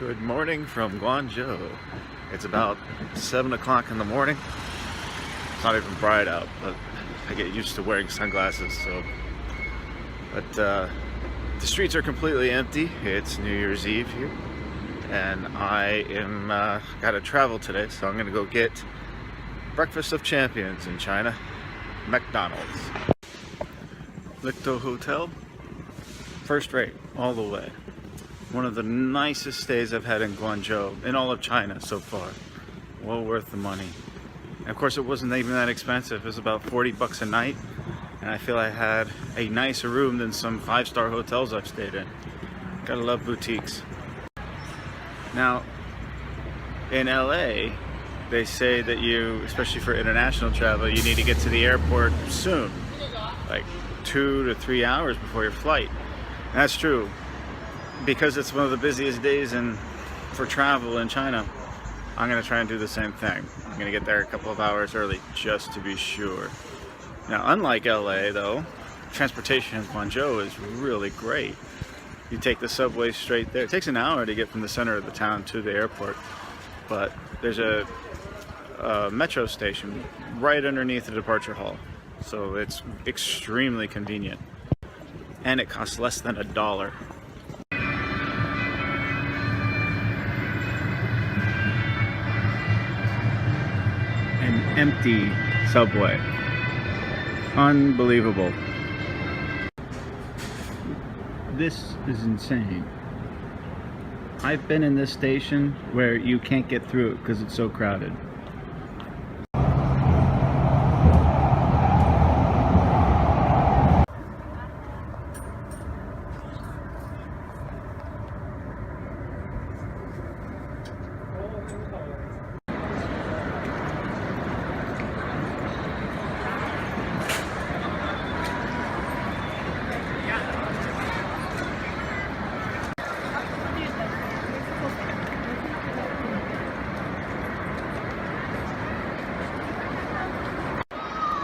Good morning from Guangzhou. It's about 7 o'clock in the morning. It's not even bright out, but I get used to wearing sunglasses, But the streets are completely empty. It's New Year's Eve here, and I am gotta travel today, so I'm gonna go get breakfast of champions in China, McDonald's. Licto Hotel, first rate, all the way. One of the nicest stays I've had in Guangzhou, in all of China so far. Well worth the money. And of course it wasn't even that expensive. It was about 40 bucks a night. And I feel I had a nicer room than some 5-star hotels I've stayed in. Gotta love boutiques. Now, in LA, they say that you, especially for international travel, you need to get to the airport soon. Like 2 to 3 hours before your flight. And that's true. Because it's one of the busiest days for travel in China, I'm going to try and do the same thing. I'm going to get there a couple of hours early just to be sure. Now, unlike LA though, transportation in Guangzhou is really great. You take the subway straight there. It takes an hour to get from the center of the town to the airport, but there's a metro station right underneath the departure hall, so it's extremely convenient, and it costs less than $1. An empty subway. Unbelievable. This is insane. I've been in this station where you can't get through it because it's so crowded.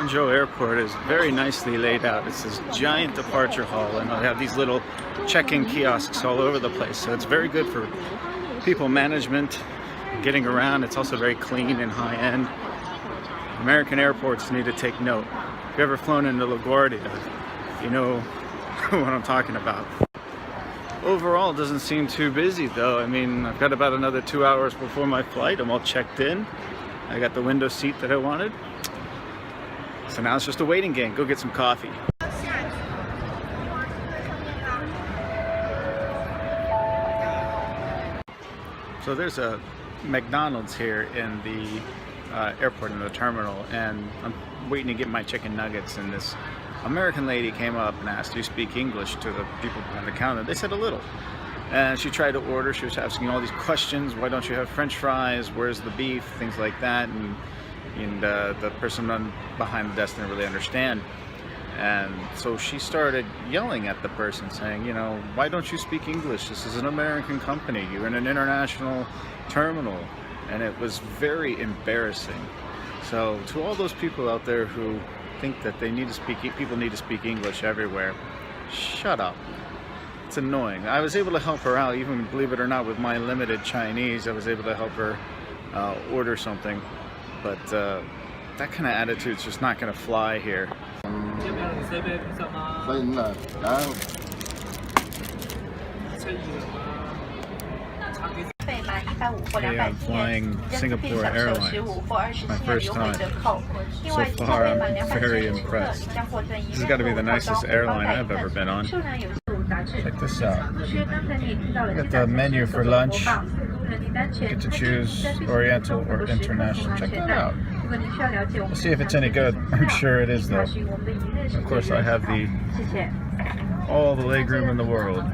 Guangzhou Airport is very nicely laid out. It's this giant departure hall, and they have these little check-in kiosks all over the place. So it's very good for people management, getting around. It's also very clean and high-end. American airports need to take note. If you've ever flown into LaGuardia, you know what I'm talking about. Overall, it doesn't seem too busy though. I mean, I've got about another 2 hours before my flight. I'm all checked in. I got the window seat that I wanted. So now it's just a waiting game. Go get some coffee. So there's a McDonald's here in the airport, in the terminal, and I'm waiting to get my chicken nuggets, and this American lady came up and asked, "Do you speak English?" to the people behind the counter. They said a little. And she tried to order. She was asking all these questions. Why don't you have French fries? Where's the beef? Things like that. And the person behind the desk didn't really understand, and so she started yelling at the person, saying, you know, why don't you speak English? This is an American company. You're in an international terminal. And it was very embarrassing. So to all those people out there who think that people need to speak English everywhere, shut up. It's annoying. I was able to help her out, even, believe it or not, with my limited Chinese. I was able to help her order something. But that kind of attitude's just not going to fly here. Hey, I'm flying Singapore Airlines. My first time. So far, I'm very impressed. This has got to be the nicest airline I've ever been on. Check this out. Got the menu for lunch. You get to choose Oriental or International. Check that out. We'll see if it's any good. I'm sure it is though. Of course I have all the leg room in the world.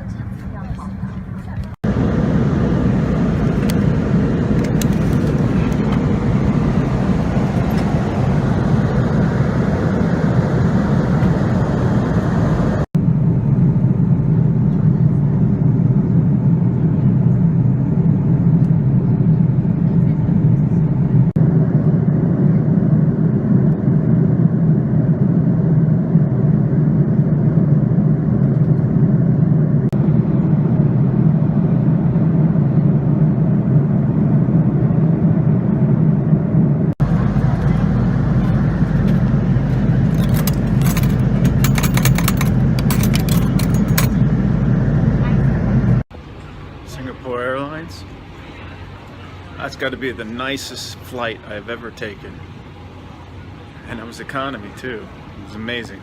Singapore Airlines. That's got to be the nicest flight I've ever taken. And it was economy too. It was amazing.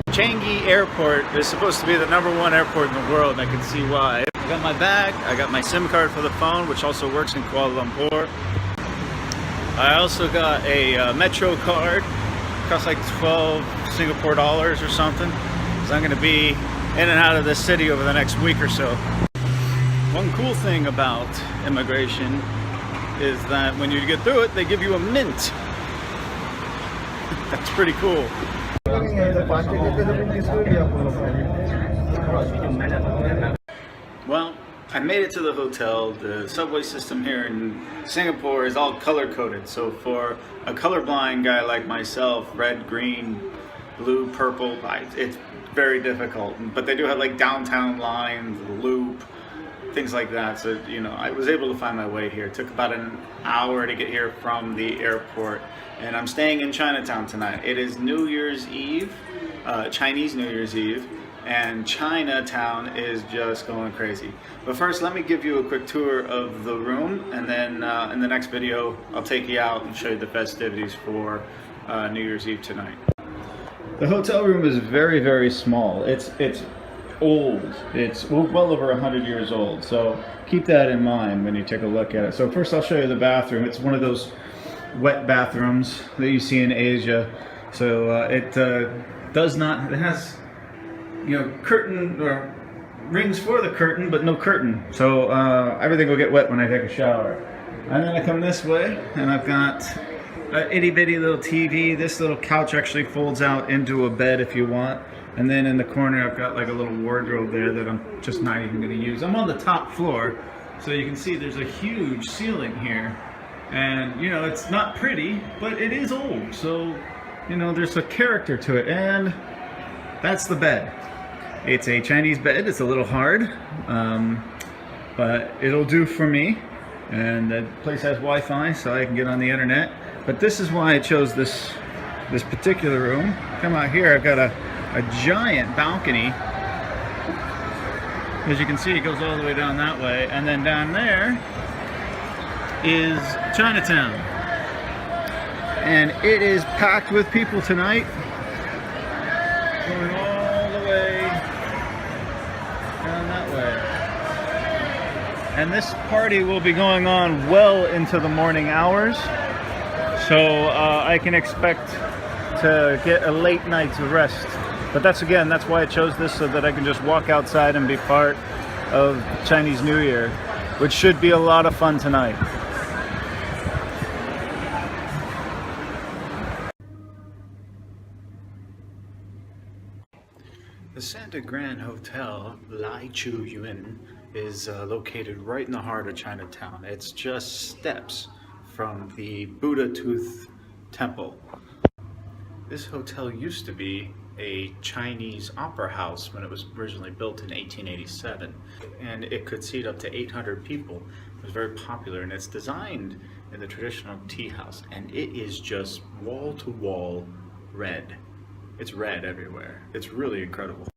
Changi Airport is supposed to be the #1 airport in the world, and I can see why. I got my bag, I got my SIM card for the phone, which also works in Kuala Lumpur. I also got a Metro card. It costs like 12 Singapore dollars or something. So I'm going to be in and out of this city over the next week or so. One cool thing about immigration is that when you get through it, they give you a mint. That's pretty cool. Well, I made it to the hotel. The subway system here in Singapore is all color-coded. So for a colorblind guy like myself, red, green, blue, purple, it's very difficult. But they do have like downtown lines, loop, things like that. So, you know, I was able to find my way here. It took about an hour to get here from the airport. And I'm staying in Chinatown tonight. It is New Year's Eve, Chinese New Year's Eve. And Chinatown is just going crazy. But first, let me give you a quick tour of the room, and then in the next video, I'll take you out and show you the festivities for New Year's Eve tonight. The hotel room is very, very small. It's old. It's well over 100 years old. So keep that in mind when you take a look at it. So first, I'll show you the bathroom. It's one of those wet bathrooms that you see in Asia. So it does not. It has, you know, curtain or rings for the curtain, but no curtain. So everything will get wet when I take a shower. And then I come this way, and I've got an itty bitty little TV. This little couch actually folds out into a bed if you want. And then in the corner, I've got like a little wardrobe there that I'm just not even going to use. I'm on the top floor, so you can see there's a huge ceiling here. And, you know, it's not pretty, but it is old. So, you know, there's a character to it. And that's the bed. It's a Chinese bed. It's a little hard, but it'll do for me. And the place has Wi-Fi, so I can get on the internet. But this is why I chose this particular room. Come out here, I've got a giant balcony. As you can see, it goes all the way down that way. And then down there is Chinatown. And it is packed with people tonight. Going all the way down that way. And this party will be going on well into the morning hours. So I can expect to get a late night's rest. But that's why I chose this, so that I can just walk outside and be part of Chinese New Year, which should be a lot of fun tonight. The Santa Grand Hotel, Lai Chu Yun, is located right in the heart of Chinatown. It's just steps from the Buddha Tooth Temple. This hotel used to be a Chinese opera house when it was originally built in 1887, and it could seat up to 800 people. It was very popular, and it's designed in the traditional tea house, and it is just wall to wall red. It's red everywhere. It's really incredible.